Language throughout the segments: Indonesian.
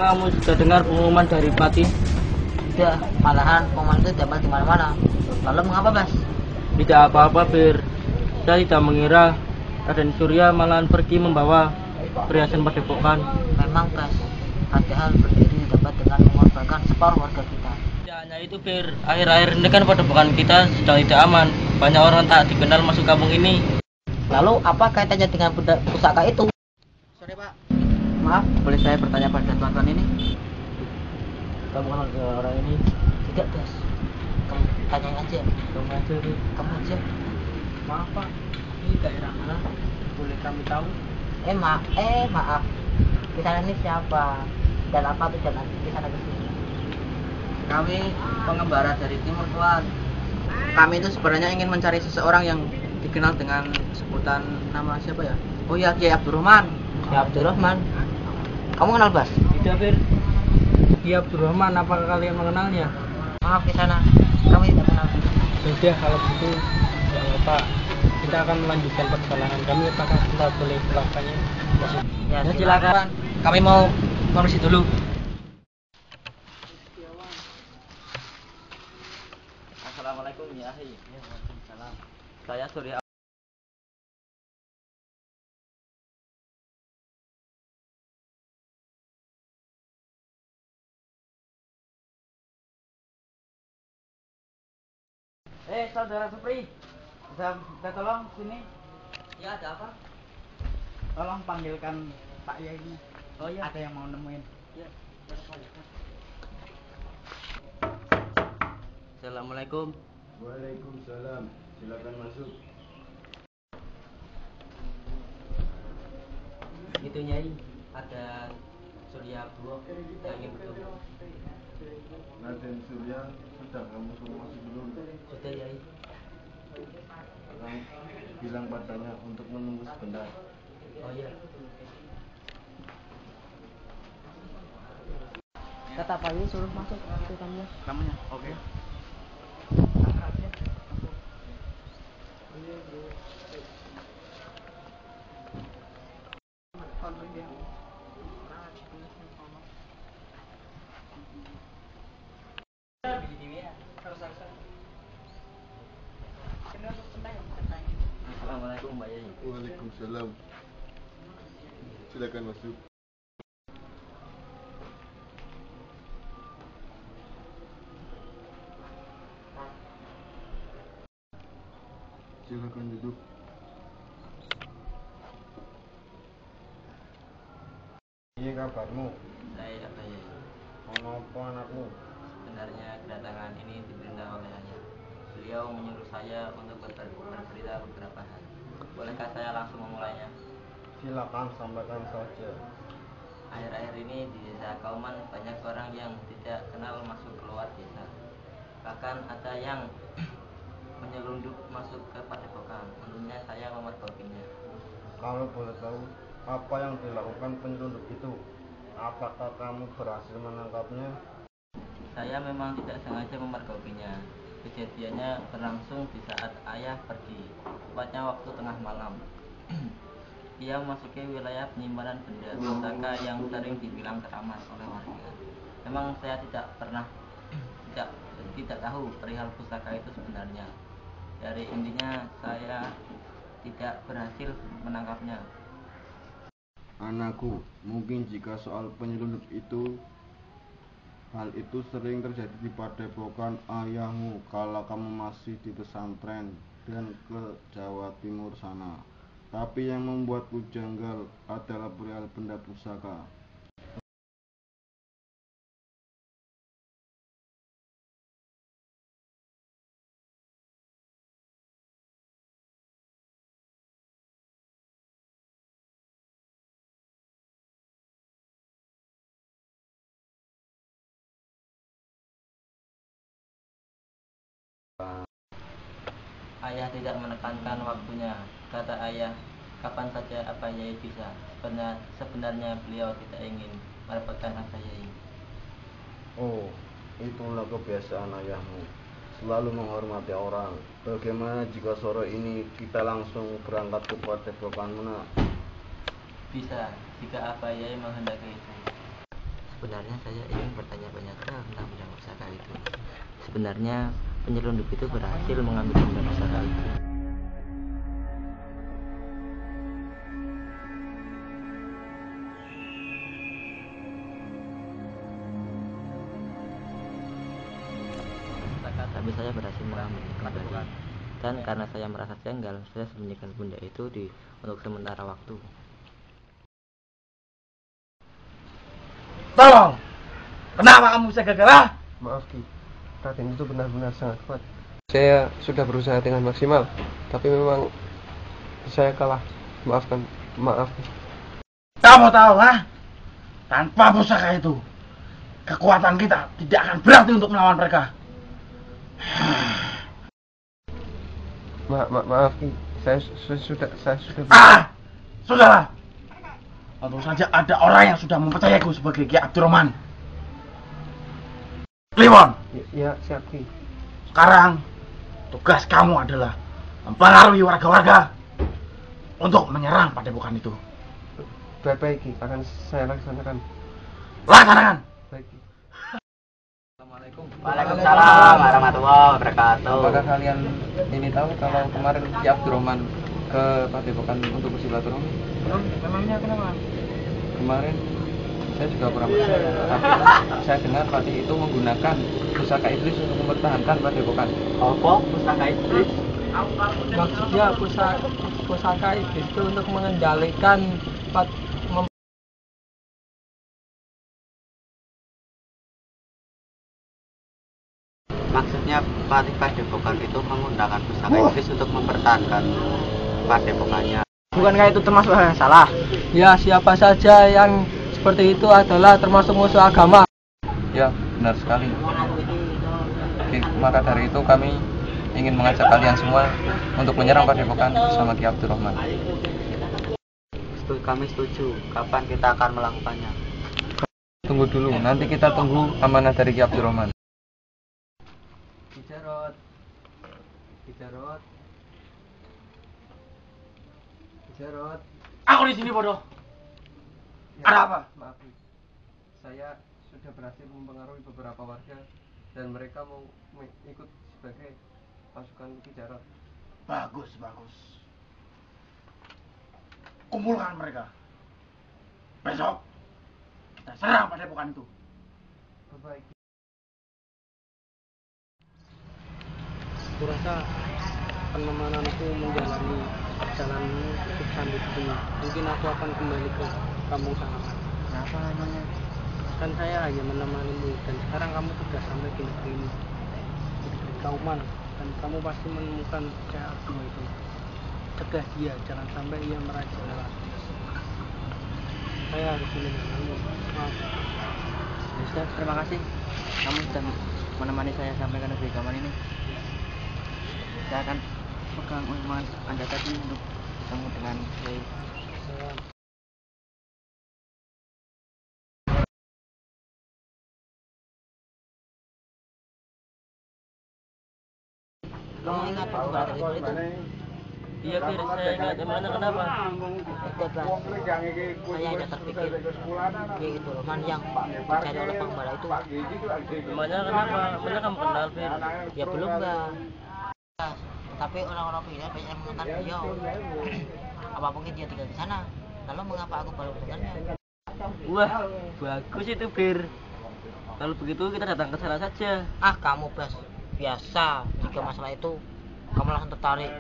Kamu sudah dengar pengumuman dari Pati? Tidak, malahan pengumuman itu dapat di mana-mana. Lalu mengapa, Bas? Tidak apa-apa, Bir. Saya tidak mengira Raden Surya malahan pergi membawa perhiasan padepokan. Memang, Bas. Padahal berdiri dapat dengan mengorbankan separuh warga kita. Tidak hanya itu, Bir. Akhir-akhir ini kan padepokan kita sedang tidak aman. Banyak orang tak dikenal masuk kampung ini. Lalu apa kaitannya dengan pusaka itu? Sorry, Pak. Maaf, boleh saya bertanya pada tuan-tuan ini? Kamu kenal dengan orang ini? Tidak, Bas. Kamu tanyain aja. Kamu aja, Bir. Kamu aja. Maaf, Pak. Ini daerah mana? Boleh kami tahu? Maaf. Di sana ini siapa? Dan apa tujuan di sana ke sini? Kami pengembara dari timur, Tuan. Kami itu sebenarnya ingin mencari seseorang yang dikenal dengan sebutan nama siapa ya? Oh ya, Kiai Abdurrahman. Ya, Abdurrahman. Kamu kenal, Bas? Tidak, Bir. Dia Abdurrahman, apakah kalian mengenalnya? Maaf, di sana kami tidak kenal. Sudah, kalau gitu Pak, kita akan melanjutkan perjalanan kami. Apakah kita boleh melakukannya? Ya, Silakan. Kami mau permisi dulu. Assalamualaikum ya Ahi. Waalaikumsalam. Saya Surya. Saudara Supri, bisa tolong sini? Ya, ada apa? Tolong panggilkan Pak Yai. Oh iya. Ada yang mau nemuin. Ya. Assalamualaikum. Waalaikumsalam. Silakan masuk. Itu Nyai, ada Surya Abdullah yang ingin bertemu. Raden Surya, sudah kamu suruh masuk dulu. Sudah Nyai. Kamu bilang padanya untuk menunggu sebentar. Oh iya. Kata Pak Yai suruh masuk ke kamu. Kamunya, oke. Assalamualaikum Mbak Yai. Waalaikumsalam. Silakan masuk. Silakan duduk. Iya kabarmu? Saya Mbak Yai. Apa anakmu? Sebenarnya kedatangan ini diperintah oleh ayah. Beliau menyuruh saya untuk bercerita beberapa hal. Bolehkah saya langsung memulainya? Silakan sampaikan saja. Akhir-akhir ini di desa Kauman banyak orang yang tidak kenal masuk keluar desa. Bahkan ada yang menyelundup masuk ke padepokan. Tentunya saya memergokinya. Kalau boleh tahu, apa yang dilakukan penyelundup itu? Apakah kamu berhasil menangkapnya? Saya memang tidak sengaja memergokinya. Kejadiannya berlangsung di saat ayah pergi, tepatnya waktu tengah malam. Ia memasuki wilayah penyimpanan benda pusaka yang sering dibilang keramat oleh warga. Memang saya tidak pernah tidak tahu perihal pusaka itu sebenarnya. Dari intinya saya tidak berhasil menangkapnya. Anakku, mungkin jika soal penyelundup itu, hal itu sering terjadi di padepokan ayahmu kala kamu masih di pesantren dan ke Jawa Timur sana. Tapi yang membuatku janggal adalah perihal benda pusaka. Ayah tidak menekankan waktunya. Kata ayah, kapan saja apa Yai bisa. Sebenarnya beliau tidak ingin merepotkan apa Yai. Oh, itulah kebiasaan ayahmu, selalu menghormati orang. Bagaimana jika sore ini kita langsung berangkat ke padepokan mana? Bisa, jika apa Yai menghendaki itu. Sebenarnya saya ingin bertanya banyak hal tentang benda pusaka itu. Sebenarnya penyelundup itu berhasil mengambil benda pusaka itu. Tapi saya berhasil mengambilnya kembali. Dan karena saya merasa janggal, saya sembunyikan benda itu untuk sementara waktu. Tolong! Kenapa kamu bisa gagal? Maaf Ki, Raden itu benar-benar sangat kuat. Saya sudah berusaha dengan maksimal, tapi memang saya kalah. Maafkan, maaf. Kamu tahu, tanpa pusaka itu, kekuatan kita tidak akan berarti untuk melawan mereka. Maaf Ki, saya sudah. Sudahlah. Tentu saja ada orang yang sudah mempercayaku sebagai Ki Abdurrahman. Kliwon, Ya, siap Ki. sekarang tugas kamu adalah mempengaruhi warga-warga untuk menyerang padepokan itu. Baik Ki, akan saya laksanakan. Laksanakan. Baik Ki. Assalamualaikum. Waalaikumsalam warahmatullahi wabarakatuh. Apakah kalian ini tahu kalau kemarin Ki Abdurrahman ke padepokan untuk bersilaturahmi? Memangnya kenapa? Kemarin saya juga kurang percaya, tapi saya dengar Patih itu menggunakan pusaka iblis untuk mempertahankan padepokan. Apa pusaka iblis? Maksudnya pusaka iblis itu untuk mengendalikan Maksudnya Patih Padepokan itu menggunakan pusaka iblis untuk mempertahankan padepokannya. Bukankah itu termasuk hal yang salah? ya siapa saja yang seperti itu adalah termasuk musuh agama. Ya, benar sekali. Maka dari itu kami ingin mengajak kalian semua untuk menyerang padepokan bersama Ki Abdurrahman. Kami setuju. Kapan kita akan melakukannya? Tunggu dulu, nanti kita tunggu amanah dari Ki Abdurrahman. Jarot. Aku di sini, bodoh. Ada apa? Maaf Ki, saya sudah berhasil mempengaruhi beberapa warga dan mereka mau ikut sebagai pasukan Ki Jarot. Bagus. Kumpulkan mereka. Besok kita serang padepokan itu. Baik. Aku rasa penemananku menjalani perjalananmu cukup sampai sini. Mungkin aku akan kembali ke kampung halaman. Kenapa namanya? Kan saya hanya menemanimu dan sekarang kamu sudah sampai di negeri ini, di Kauman, dan kamu pasti menemukan Syekh Abdul itu. Cegah dia, jangan sampai ia merajalela. Saya harus meninggalkanmu. Maaf. Ustaz, terima kasih. Kamu sudah menemani saya sampai ke negeri Kauman ini. Saya akan pegang omongan Anda tadi untuk bertemu dengan Kiai. Kamu ingat aku berada di itu? Iya, Fir, saya ingat. Emangnya kenapa? Itu Bas. Saya hanya terpikir dia itu Roman yang dicari oleh pengembara itu. Emangnya kenapa? Emangnya kamu kenal, Fir? Ya belum Bas. Tapi orang-orang pilihan banyak yang mengenal beliau. Apa mungkin dia tinggal di sana? Lalu mengapa aku baru mendengarnya? Wah, bagus itu, Fir. Kalau begitu kita datang ke sana saja. Ah kamu Bas, biasa jika masalah itu kamu langsung tertarik.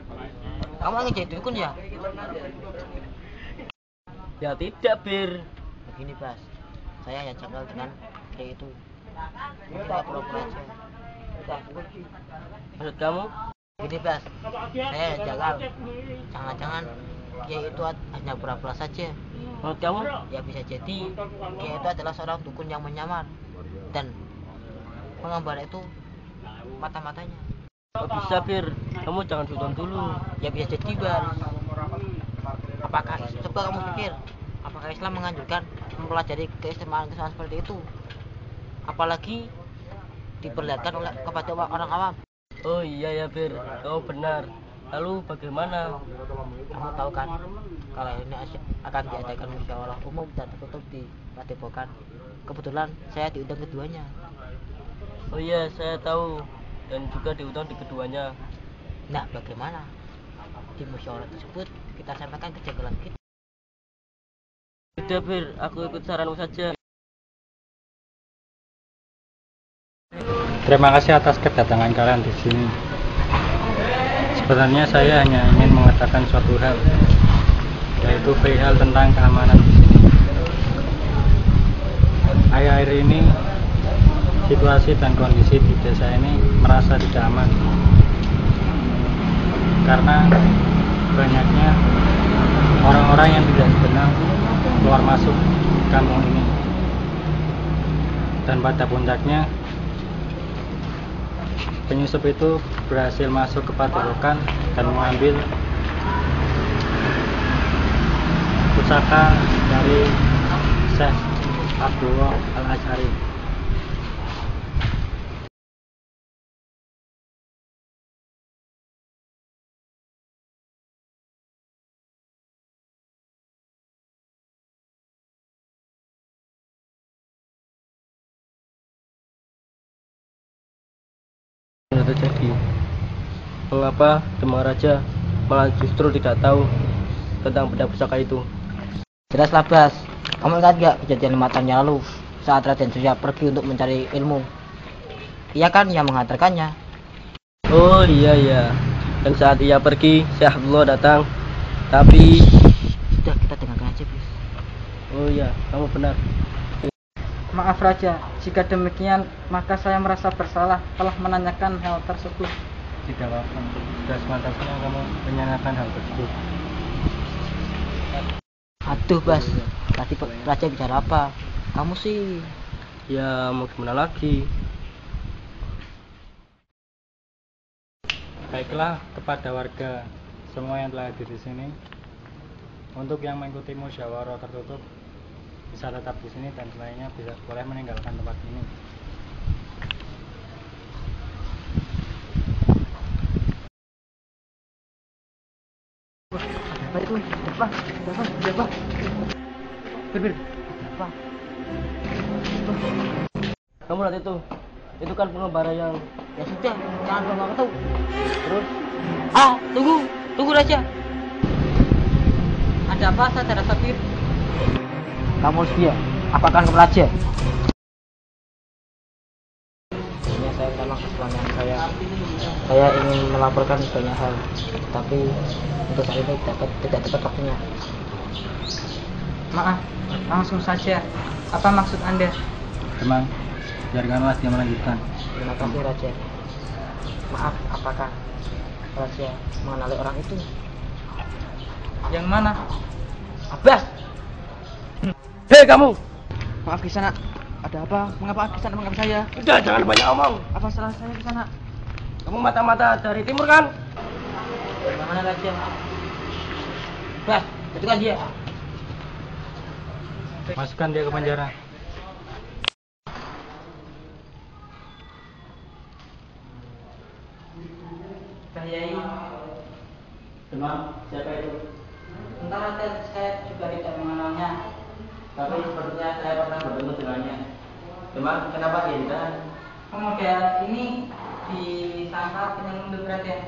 Kamu ingin jadi dukun ya? Ya tidak, Fir. Begini Bas, saya hanya janggal dengan dia itu. Mungkin dia pura-pura aja. Maksud kamu? Begini Bas, saya janggal. Jangan-jangan dia itu hanya pura-pura saja. Maksud kamu? Ya bisa jadi dia itu adalah seorang dukun yang menyamar dan pengembara itu mata-matanya. Kok bisa, Fir? Kamu jangan sudon dulu. Ya bisa jadi Bas. Apakah coba kamu pikir apakah Islam menganjurkan mempelajari keistimewaan seperti itu? Apalagi diperlihatkan oleh kepada orang awam. Oh iya ya, Fir. Kau benar. Lalu bagaimana? Kamu tahu kan kalau ini akan diadakan musyawarah umum dan tertutup di Padepokan. Kebetulan saya diundang keduanya. Oh iya, saya tahu dan juga diundang di keduanya. Nah, bagaimana? Di musyawarah tersebut kita sampaikan kejanggalan kita. Udah Bir, aku ikut saranmu saja. Terima kasih atas kedatangan kalian di sini. Sebenarnya saya hanya ingin mengatakan suatu hal, yaitu perihal tentang keamanan di sini. Akhir-akhir ini situasi dan kondisi di desa ini merasa tidak aman karena banyaknya orang-orang yang tidak dikenal keluar masuk kampung ini, dan pada puncaknya penyusup itu berhasil masuk ke padepokan dan mengambil pusaka dari Syekh Abdullah Al-Asy'ari. Terjadi. Mengapa Demang Raja malah justru tidak tahu tentang benda pusaka itu? Jelaslah Bas, kamu ingat gak kejadian 5 tahun yang lalu saat Raden Surya pergi untuk mencari ilmu? Ia kan yang menghantarkannya. Oh iya. Dan saat ia pergi, Syekh Abdullah datang. Tapi Sudah, kita dengarkan aja Bas. oh iya, kamu benar. Maaf Raja, jika demikian maka saya merasa bersalah telah menanyakan hal tersebut. Tidak apa-apa, sudah sepantasnya kamu menanyakan hal tersebut. Aduh Bas, tadi Raja bicara apa? Kamu sih. Ya mau gimana lagi? Baiklah kepada warga semua yang telah hadir di sini, untuk yang mengikuti musyawarah tertutup bisa tetap di sini dan selainnya bisa boleh meninggalkan tempat ini. Apa itu? Apa? Bir. Apa? Kamu lihat itu kan pengembara yang Ya sudah, jangan buang waktu. terus. Tunggu Raja. Ada apa saudara Sabir? Kamu dia, apakah kamu Raja? Ini saya memang kesalahan saya. Saya ingin melaporkan banyak hal, tapi untuk saat ini tidak tepat waktunya. Maaf, langsung saja. Apa maksud Anda? Demang, biarkanlah dia melanjutkan. Terima kasih Raja. Maaf, apakah Raja mengenali orang itu? Yang mana? Abbas! Hei kamu! Maaf Kisana. Ada apa? Mengapa Kisana menganggap saya? Udah jangan banyak omong. Apa salah saya Kisana? Kamu mata-mata dari timur kan? Bagaimana Raja? Abbas, jatuhkan dia. Masukkan dia ke penjara. Kiai. Demang, siapa itu? Entah Raden, saya juga tidak mengenalnya. Tapi sepertinya saya pernah bertemu dengannya. Demang, kenapa dia? Pemuda ini disangka penyelundup Raden.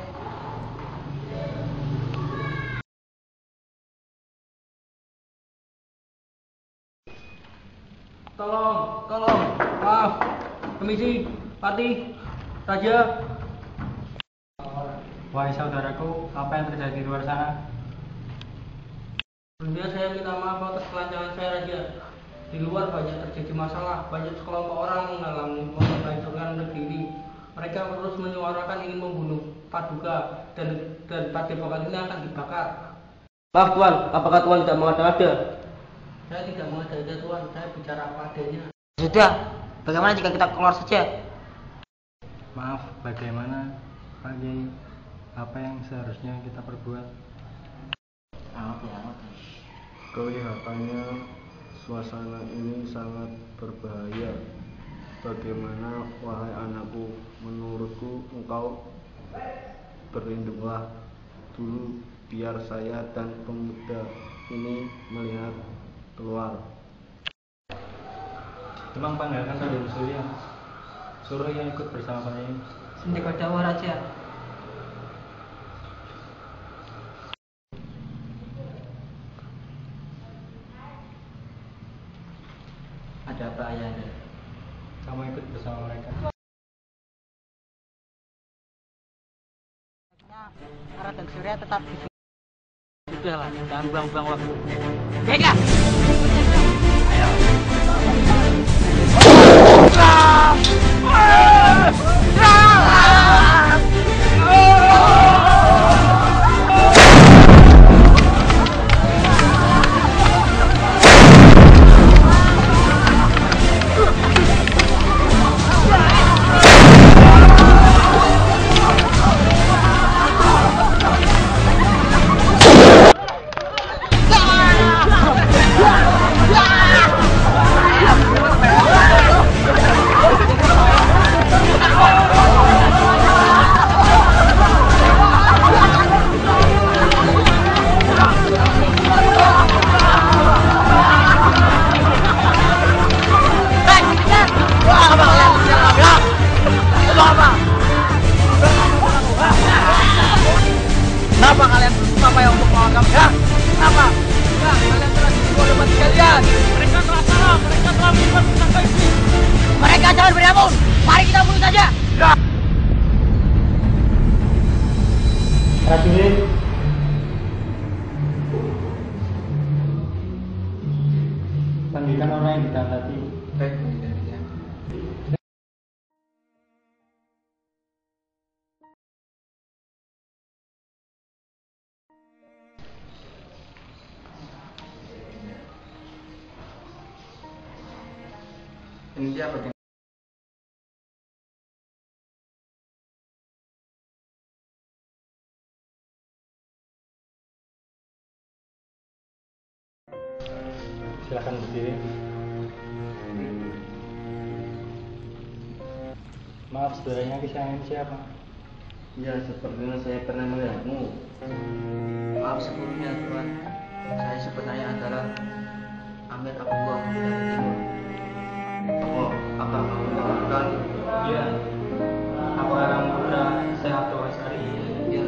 Tolong, maaf, permisi, Pati, Raja. Wahai saudaraku, apa yang terjadi di luar sana? Sebelumnya saya minta maaf atas kelancaran saya Raja. Di luar banyak terjadi masalah, banyak sekelompok orang menghancurkan negeri ini. Mereka terus menyuarakan ingin membunuh Paduka dan padepokan ini akan dibakar. Maaf Tuan, apakah Tuan tidak mengada-ngada? Saya tidak mengada-ngada Tuan, saya bicara apa adanya. Sudah, bagaimana jika kita keluar saja? Maaf, bagaimana Pak Kiai? Apa yang seharusnya kita perbuat? Kelihatannya suasana ini sangat berbahaya. Bagaimana wahai anakku? Menurutku engkau berlindunglah dulu biar saya dan pemuda ini melihat keluar. Memang panggilkan Raden Surya. Suruh ia ikut bersama kami. Sendika Dawa Raja. Ada apa ayahnya? Kamu ikut bersama mereka. Raden Surya tetap di sini. Sudahlah, jangan buang-buang waktu. Baiklah. Kenapa kalian berusaha yang untuk melawan kami? Ya? Kenapa? Ya, kalian telah dibunuh oleh mati kalian. Mereka telah salah, mereka telah membuat pusaka iblis. Mereka jangan berampun. Mari kita bunuh saja. Ya. Prajurit, panggilkan orang yang ditahan tadi. Baik, ini siapa? Silakan berdiri. Maaf, saudaranya kesayangan siapa? Ya, sepertinya saya pernah melihatmu. Maaf sebelumnya Tuhan. Saya sebenarnya adalah Amir Abdullah dari Timur. Oh, apa kamu melakukan? Iya. Apakah kamu sudah sehat tuas hari? Ya,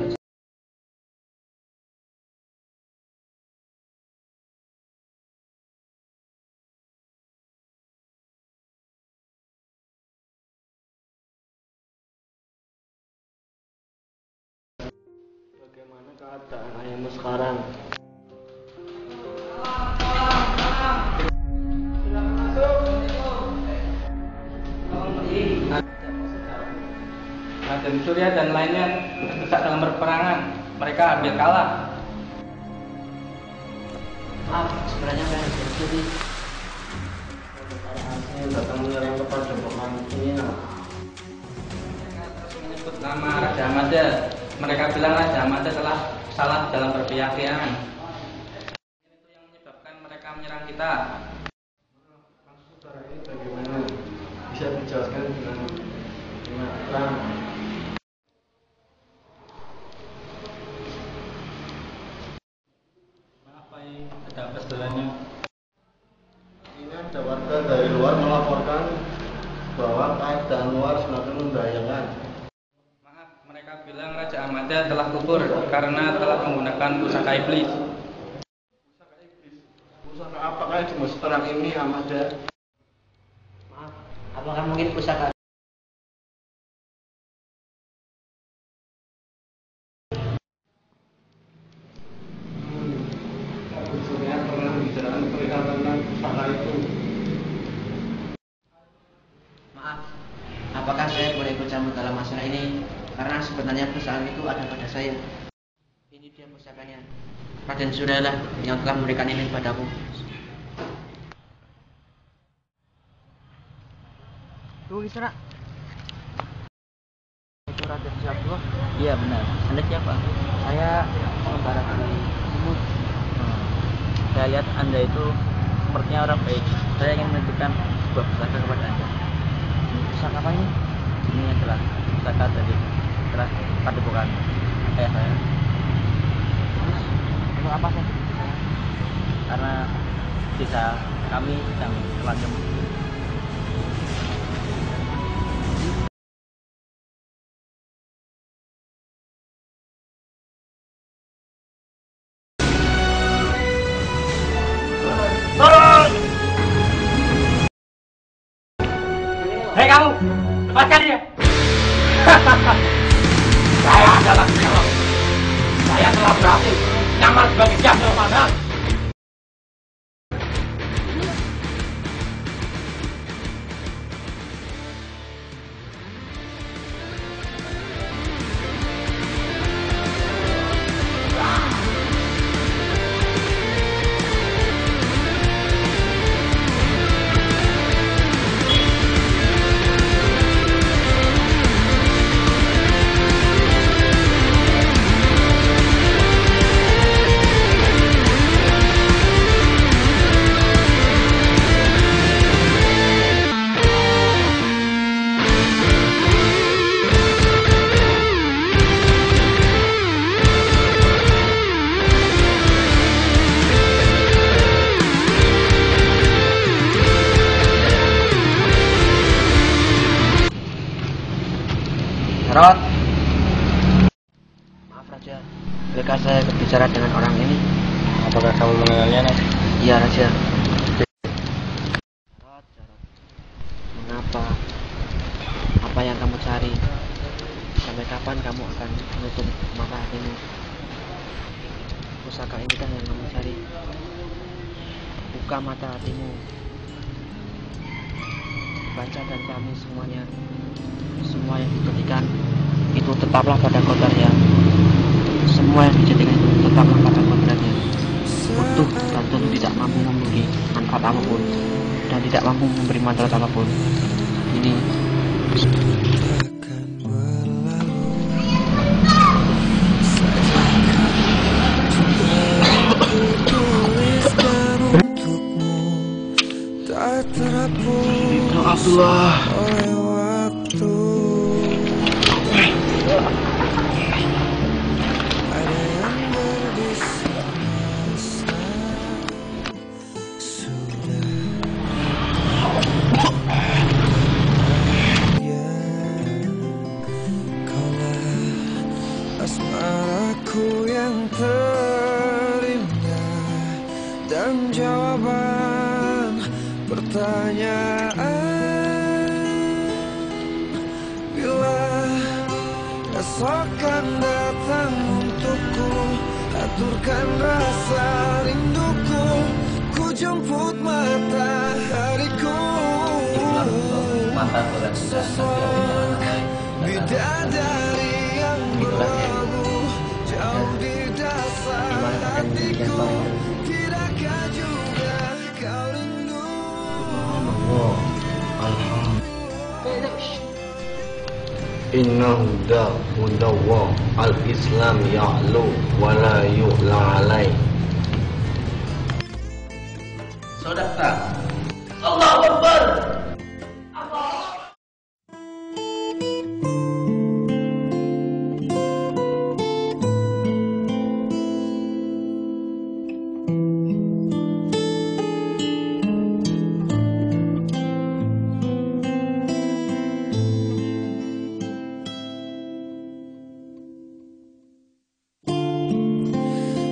Bagaimana keadaan ayahmu sekarang? Raden Surya dan lainnya terdesak dalam perperangan. Mereka hampir kalah. maaf, sebenarnya saya harus bersedih. Saya datang menyerang kepada Paman ini. Menyebut nama Raja Amada. Mereka bilang Raja Amada telah salah dalam berkeyakinan. Itu yang menyebabkan mereka menyerang kita. Saudara ini bagaimana? Bisa dijelaskan dengan terang? Maaf Pak, ada apa saudaranya? Ini ada warga dari luar melaporkan bahwa keadaan luar semakin membahayakan. Maaf, mereka bilang Raja Amada telah gugur karena telah menggunakan pusaka iblis. Pusaka iblis. Pusaka apakah yang dimaksud terang ini, Amada? Maaf, apakah mungkin pusaka Surya pernah membicarakan mereka tentang pusaka itu. Maaf, apakah saya boleh ikut campur dalam masalah ini? Karena sebenarnya pusaka itu ada pada saya. Ini dia pusakanya. Raden Surya lah yang telah memberikan ini padaku. Tuh di sana. Itu Raden Surya. Iya benar. Anda siapa? Saya pengembara dari Timur. Saya lihat Anda itu sepertinya orang baik. Saya ingin menunjukkan sebuah pusaka kepada Anda. Pusaka apa ini? Ini adalah pusaka dari telah padepokan ayah saya. Terus untuk apa saya? Karena desa kami sedang terancam kamu. Lepaskan dia. Saya adalah Sherlock. Saya telah berhasil nyamar sebagai gentleman. Rod. Maaf Raja, bolehkah saya berbicara dengan orang ini? Apakah kamu mengenalnya, Nas? Iya Raja. Rod. Mengapa? Apa yang kamu cari? Sampai kapan kamu akan menutup mata hatimu? Pusaka ini kan yang kamu cari. Buka mata hatimu. Baca dan pahami semuanya. Semua yang dijadikan itu tetaplah pada kodratnya. Semua yang dijadikan itu tetaplah pada kodratnya. Utuh dan tentu tidak mampu memiliki manfaat apapun dan tidak mampu memberi manfaat apapun. Ini Abdullah. Asmaraku yang terindah dan jawaban pertanyaan, bila esok kan datang untukku, aturkan rasa rinduku, ku jemput matahariku. Sosok bidadari yang berlabuh jauh di dasar hatiku, tidakkah juga kau rindu? Inna huda wa al-Islam ya'lu wa la yu'la alai. Saudara. Allahu Akbar.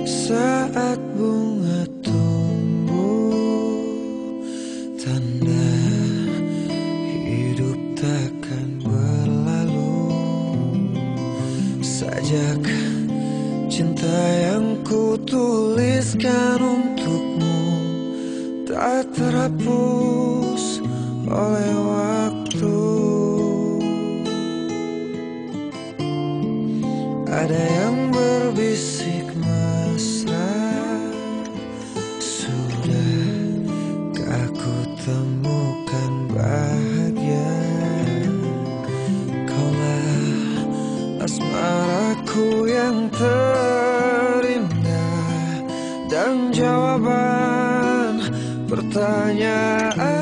Saat bunga tumbuh, tanda hidup takkan berlalu. Sajak cinta yang ku tuliskan untukmu tak terhapus oleh waktu. Ada yang berbisik mesra, sudahkah ku temukan bahagia? Kaulah asmaraku yang terindah dan jawaban pertanyaan,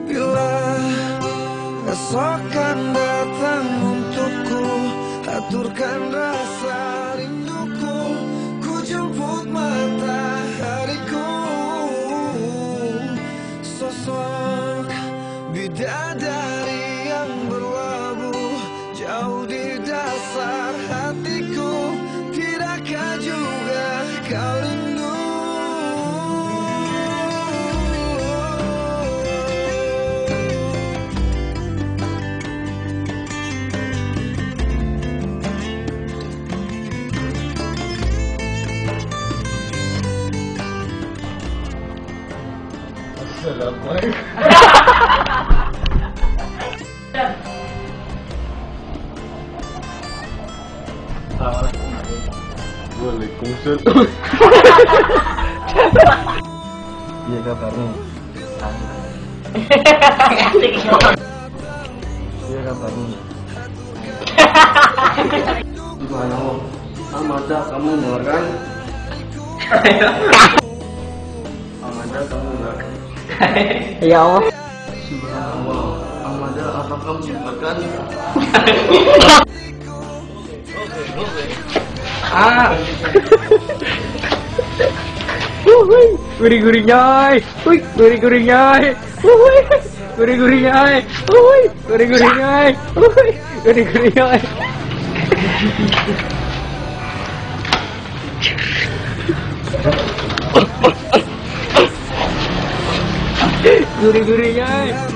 bila esok kan datang untukku, aturkan rasa rinduku, ku jemput matahariku. Sosok bidadari yang berlabuh jauh di dasar hatiku, tidakkah juga kau rindu? Waalaikumsalam. Iya kabarnya. Iya kabarnya. Gimana Om? Amada kamu dengarkan? Amada kamu dengarkan? Ya Allah. Subhanallah. Amada apa kamu dengarkan? Gurih-gurih nyai. Wih, gurih-gurih nyai. Wih, gurih-gurih nyai. Wih, gurih-gurih nyai. Wih, gurih-gurih nyai. Gurih-gurih nyai.